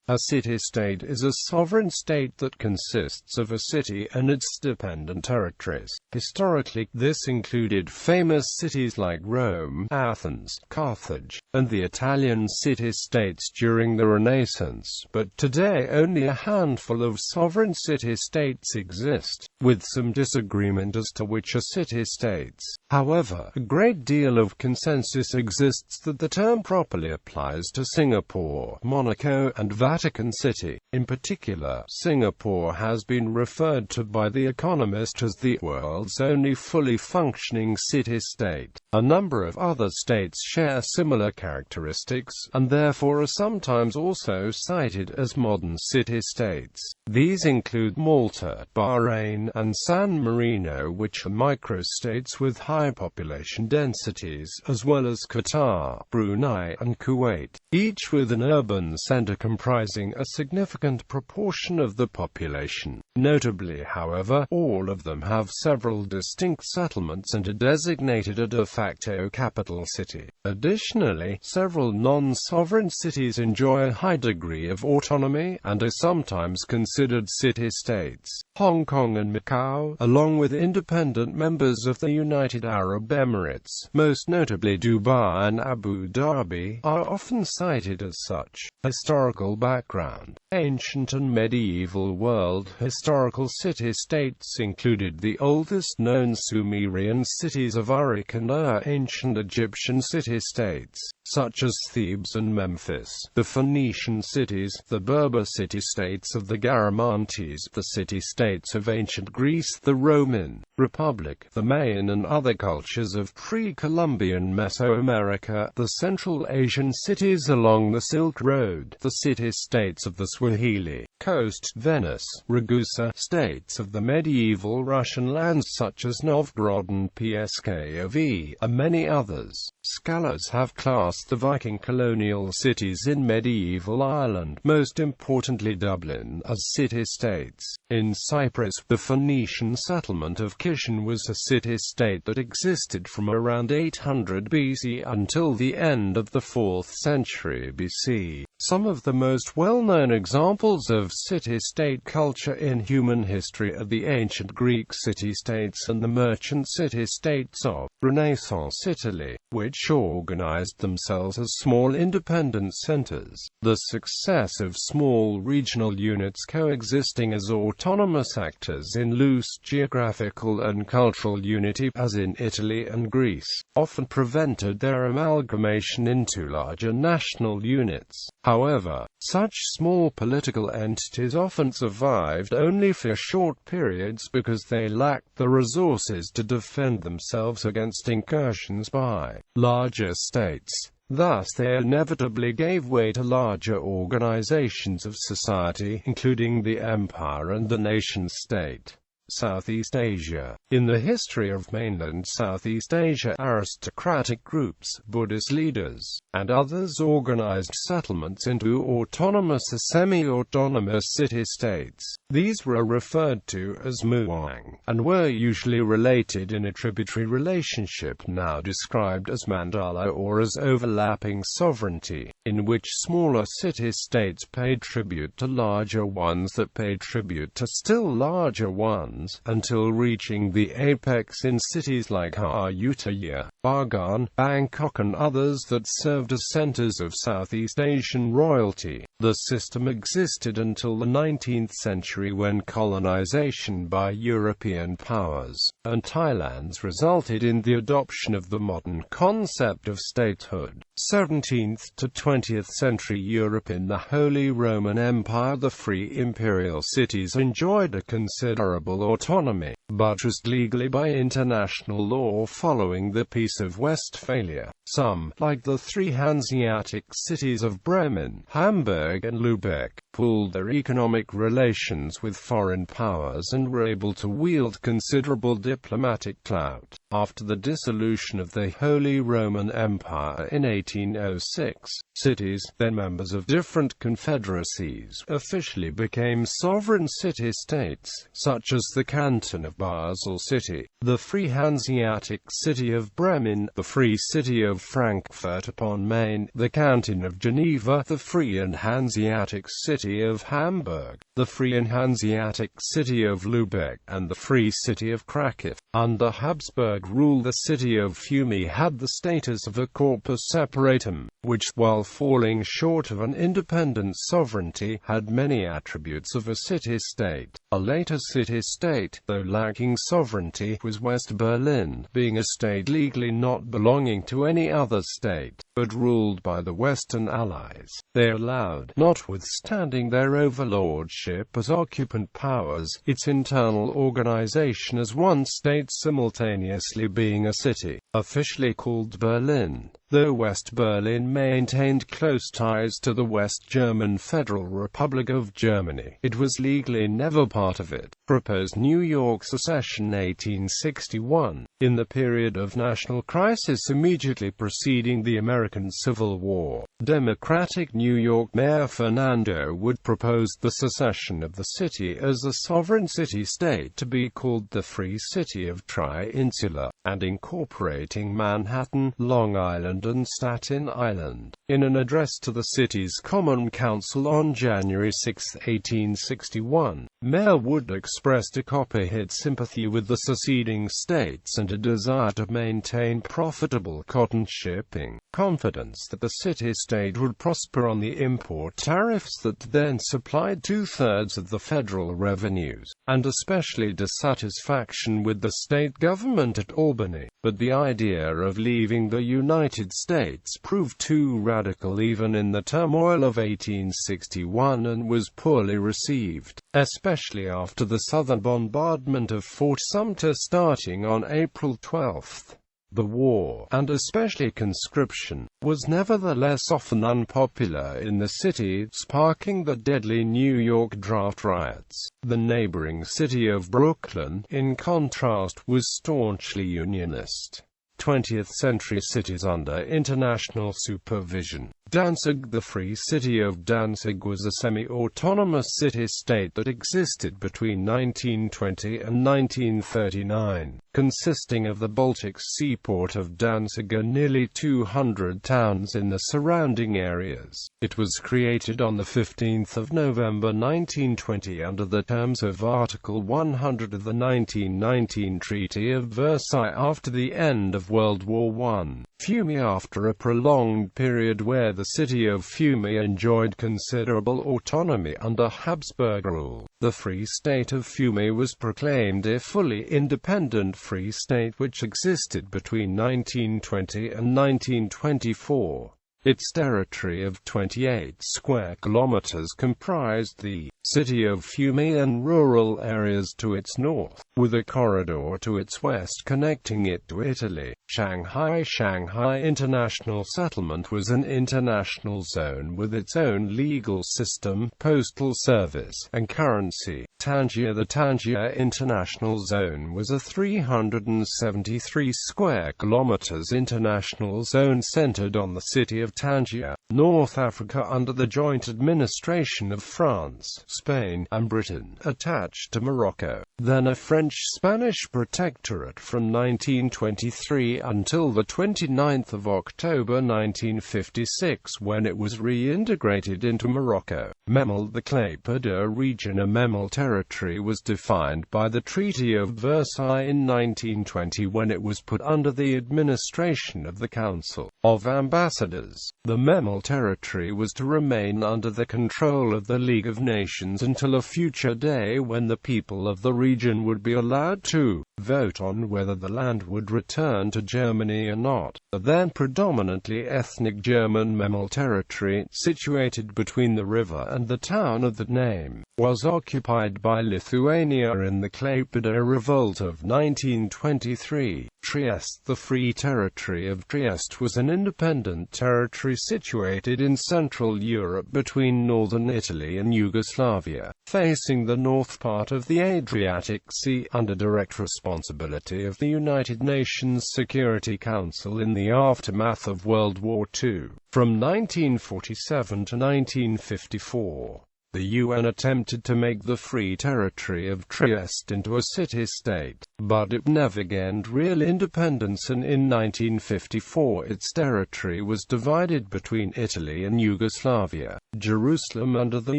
A city-state is a sovereign state that consists of a city and its dependent territories. Historically, this included famous cities like Rome, Athens, Carthage, and the Italian city-states during the Renaissance, but today only a handful of sovereign city-states exist, with some disagreement as to which are city-states. However, a great deal of consensus exists that the term properly applies to Singapore, Monaco, and Vatican City. In particular, Singapore has been referred to by The Economist as the world's only fully functioning city-state. A number of other states share similar characteristics, and therefore are sometimes also cited as modern city-states. These include Malta, Bahrain, and San Marino, which are microstates with high population densities, as well as Qatar, Brunei, and Kuwait, each with an urban center comprising a significant proportion of the population. Notably, however, all of them have several distinct settlements and are designated a de facto capital city. Additionally, several non-sovereign cities enjoy a high degree of autonomy, and are sometimes considered city-states. Hong Kong and Macau, along with independent members of the United Arab Emirates, most notably Dubai and Abu Dhabi, are often cited as such. Historical background. Ancient and medieval world. Historical city-states included the oldest known Sumerian cities of Uruk and Ur, ancient Egyptian city-states, such as Thebes and Memphis, the Phoenician cities, the Berber city-states of the Garamantes, the city-states of ancient Greece, the Roman Republic, the Mayan and other cultures of pre-Columbian Mesoamerica, the Central Asian cities along the Silk Road, the city-states of the Swahili Coast, Venice, Ragusa, states of the medieval Russian lands such as Novgorod and Pskov, and many others. Scholars have classed the Viking colonial cities in medieval Ireland, most importantly Dublin, as city-states. In Cyprus, the Phoenician settlement of Kishan was a city-state that existed from around 800 BC until the end of the 4th century BC. Some of the most well-known examples of city-state culture in human history are the ancient Greek city-states and the merchant city-states of Renaissance Italy, which organized themselves as small independent centers. The success of small regional units coexisting as autonomous actors in loose geographical and cultural unity, as in Italy and Greece, often prevented their amalgamation into larger national units. However, such small political entities often survived only for short periods because they lacked the resources to defend themselves against incursions by larger states. Thus they inevitably gave way to larger organizations of society, including the empire and the nation-state. Southeast Asia. In the history of mainland Southeast Asia, aristocratic groups, Buddhist leaders, and others organized settlements into autonomous or semi-autonomous city-states. These were referred to as muwang, and were usually related in a tributary relationship now described as mandala or as overlapping sovereignty, in which smaller city-states paid tribute to larger ones that paid tribute to still larger ones, until reaching the apex in cities like Ayutthaya, Bagan, Bangkok and others that served as centers of Southeast Asian royalty. The system existed until the 19th century when colonization by European powers and Thailands resulted in the adoption of the modern concept of statehood. 17th to 20th century Europe. In the Holy Roman Empire, the free imperial cities enjoyed a considerable autonomy, buttressed legally by international law following the Peace of Westphalia. Some, like the three Hanseatic cities of Bremen, Hamburg and Lübeck, pooled their economic relations with foreign powers and were able to wield considerable diplomatic clout. After the dissolution of the Holy Roman Empire in 1806, cities, then members of different confederacies, officially became sovereign city-states, such as the Canton of Basel City, the Free Hanseatic City of Bremen, the Free City of Frankfurt upon Main, the Canton of Geneva, the Free and Hanseatic City of Hamburg, the Free and Hanseatic City of Lübeck, and the Free City of Krakow. Under Habsburg rule, the city of Fiume had the status of a corpus separatum, which, while falling short of an independent sovereignty, had many attributes of a city-state. A later city-state, though lacking sovereignty, was West Berlin, being a state legally not belonging to any other state, but ruled by the Western Allies. They allowed, notwithstanding their overlordship as occupant powers, its internal organization as one state simultaneously being a city, officially called Berlin. Though West Berlin maintained close ties to the West German Federal Republic of Germany, it was legally never part of it. Proposed New York secession 1861. In the period of national crisis immediately preceding the American Civil War, Democratic New York Mayor Fernando Wood proposed the secession of the city as a sovereign city-state to be called the Free City of Tri-Insula, and incorporating Manhattan, Long Island and Staten Island. In an address to the city's Common Council on January 6, 1861, Mayor Wood expressed a copperhead sympathy with the seceding states and a desire to maintain profitable cotton shipping, confidence that the city-state would prosper on the import tariffs that then supplied two-thirds of the federal revenues, and especially dissatisfaction with the state government at Albany. But the idea of leaving the United States proved too radical even in the turmoil of 1861 and was poorly received, especially after the Southern bombardment of Fort Sumter starting on April 12. The war, and especially conscription, was nevertheless often unpopular in the city, sparking the deadly New York draft riots. The neighboring city of Brooklyn, in contrast, was staunchly Unionist. 20th-century cities under international supervision. Danzig. The Free City of Danzig was a semi-autonomous city-state that existed between 1920 and 1939, consisting of the Baltic seaport of Danzig and nearly 200 towns in the surrounding areas. It was created on 15 November 1920 under the terms of Article 100 of the 1919 Treaty of Versailles after the end of World War I. Fiume. After a prolonged period where the city of Fiume enjoyed considerable autonomy under Habsburg rule, the Free State of Fiume was proclaimed a fully independent free state which existed between 1920 and 1924. Its territory of 28 square kilometers comprised the city of Fiume and rural areas to its north, with a corridor to its west connecting it to Italy. Shanghai. Shanghai International Settlement was an international zone with its own legal system, postal service, and currency. Tangier. The Tangier International Zone was a 373 square kilometers international zone centered on the city of Tangier, North Africa under the joint administration of France, Spain, and Britain, attached to Morocco, then a French-Spanish protectorate from 1923 until the 29th of October 1956 when it was reintegrated into Morocco. Memel. The Claipeda region. A Memel territory was defined by the Treaty of Versailles in 1920 when it was put under the administration of the Council of Ambassadors. The Memel territory was to remain under the control of the League of Nations until a future day when the people of the region would be allowed to vote on whether the land would return to Germany or not. The then predominantly ethnic German Memel territory, situated between the river and the town of that name, was occupied by Lithuania in the Klaipėda Revolt of 1923. Trieste. The Free Territory of Trieste was an independent territory situated in Central Europe between northern Italy and Yugoslavia, facing the north part of the Adriatic Sea, under direct responsibility of the United Nations Security Council in the aftermath of World War II. From 1947 to 1954, the UN attempted to make the Free Territory of Trieste into a city-state, but it never gained real independence, and in 1954 its territory was divided between Italy and Yugoslavia. Jerusalem. Under the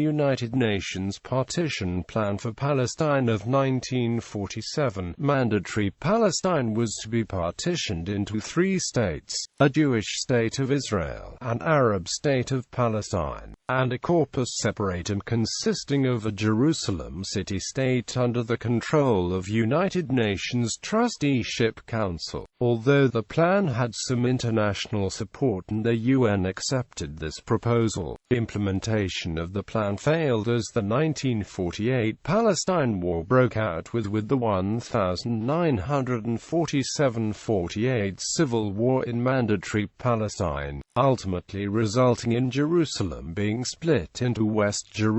United Nations Partition Plan for Palestine of 1947, mandatory Palestine was to be partitioned into 3 states: a Jewish state of Israel, an Arab state of Palestine, and a corpus separatum consisting of a Jerusalem city-state under the control of United Nations Trusteeship Council. Although the plan had some international support and the UN accepted this proposal, implementation of the plan failed as the 1948 Palestine War broke out with the 1947–48 civil war in mandatory Palestine, ultimately resulting in Jerusalem being split into West Jerusalem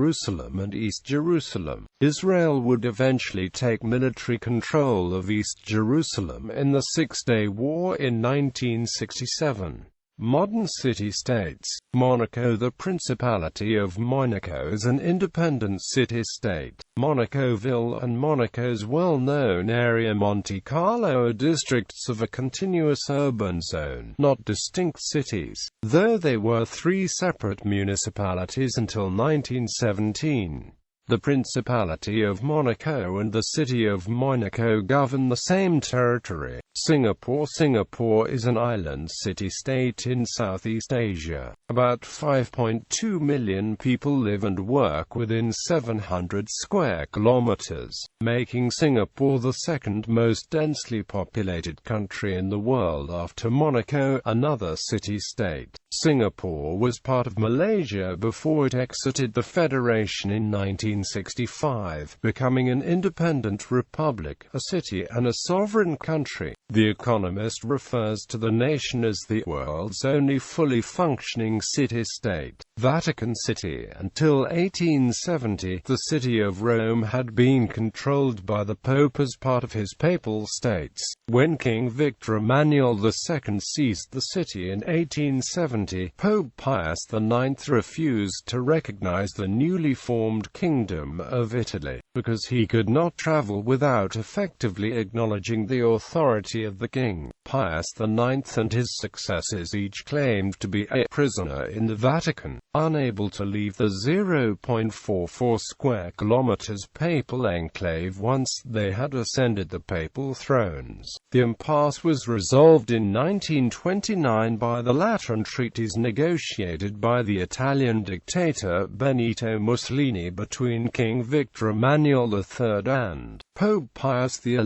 and East Jerusalem. Israel would eventually take military control of East Jerusalem in the Six-Day War in 1967. Modern city-states. Monaco. The Principality of Monaco is an independent city-state. Monacoville and Monaco's well-known area Monte Carlo are districts of a continuous urban zone, not distinct cities, though they were 3 separate municipalities until 1917. The Principality of Monaco and the City of Monaco govern the same territory. Singapore. Singapore is an island city-state in Southeast Asia. About 5.2 million people live and work within 700 square kilometers, making Singapore the second most densely populated country in the world after Monaco, another city-state. Singapore was part of Malaysia before it exited the Federation in 1965, becoming an independent republic, a city and a sovereign country. The Economist refers to the nation as the world's only fully functioning city-state. Vatican City. Until 1870, the city of Rome had been controlled by the Pope as part of his papal states. When King Victor Emmanuel II seized the city in 1870, Pope Pius IX refused to recognize the newly formed Kingdom of Italy, because he could not travel without effectively acknowledging the authority of the king. Pius IX and his successors each claimed to be a prisoner in the Vatican, unable to leave the 0.44 square kilometers papal enclave once they had ascended the papal thrones. The impasse was resolved in 1929 by the Lateran treaties negotiated by the Italian dictator Benito Mussolini between King Victor Emmanuel III and Pope Pius XI.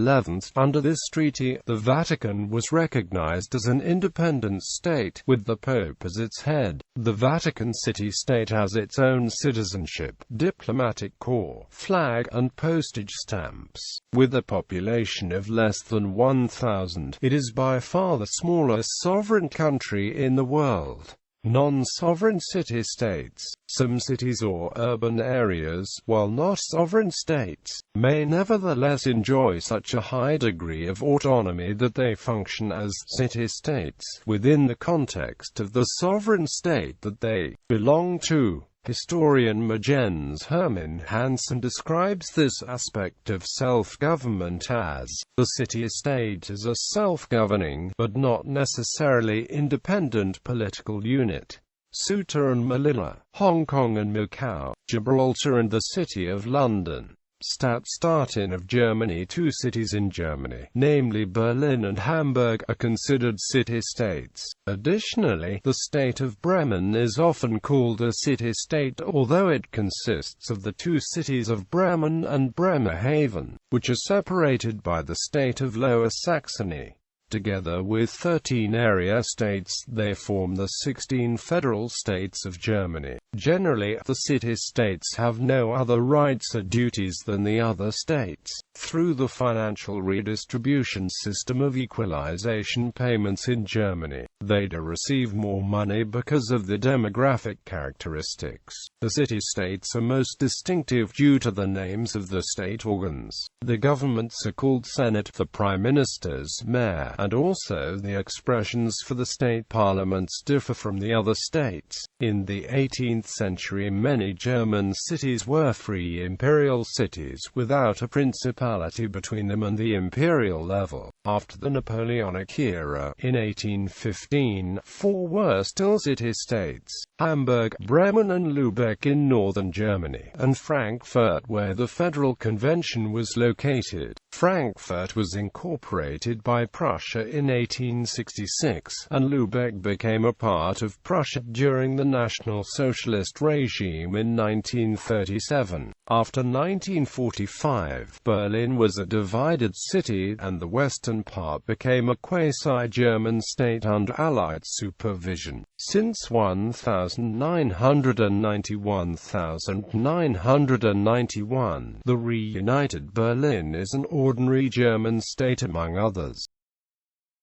Under this treaty, the Vatican was recognized as an independent state, with the Pope as its head. The Vatican city-state has its own citizenship, diplomatic corps, flag, and postage stamps. With a population of less than 1,000, it is by far the smallest sovereign country in the world. Non-sovereign city-states. Some cities or urban areas, while not sovereign states, may nevertheless enjoy such a high degree of autonomy that they function as city-states within the context of the sovereign state that they belong to. Historian Jens Hermann Hansen describes this aspect of self-government as, the city-state is a self-governing, but not necessarily independent political unit. Ceuta and Melilla, Hong Kong and Macau, Gibraltar and the City of London. Stadtstaaten of Germany. 2 cities in Germany, namely Berlin and Hamburg, are considered city-states. Additionally, the state of Bremen is often called a city-state, although it consists of the 2 cities of Bremen and Bremerhaven. which are separated by the state of Lower Saxony. Together with 13 area states, they form the 16 federal states of Germany. Generally, the city-states have no other rights or duties than the other states. Through the financial redistribution system of equalization payments in Germany, they do receive more money because of the demographic characteristics. The city-states are most distinctive due to the names of the state organs. The governments are called Senate, the prime ministers, mayor, and also the expressions for the state parliaments differ from the other states. In the 18th century, many German cities were free imperial cities without a principality between them and the imperial level. After the Napoleonic era, in 1815, 4 were still city-states: Hamburg, Bremen and Lübeck in northern Germany, and Frankfurt, where the Federal Convention was located. Frankfurt was incorporated by Prussia in 1866, and Lübeck became a part of Prussia during the National Socialist regime in 1937. After 1945, Berlin was a divided city, and the western part became a quasi-German state under Allied supervision. Since 1991, the reunited Berlin is an ordinary German state among others.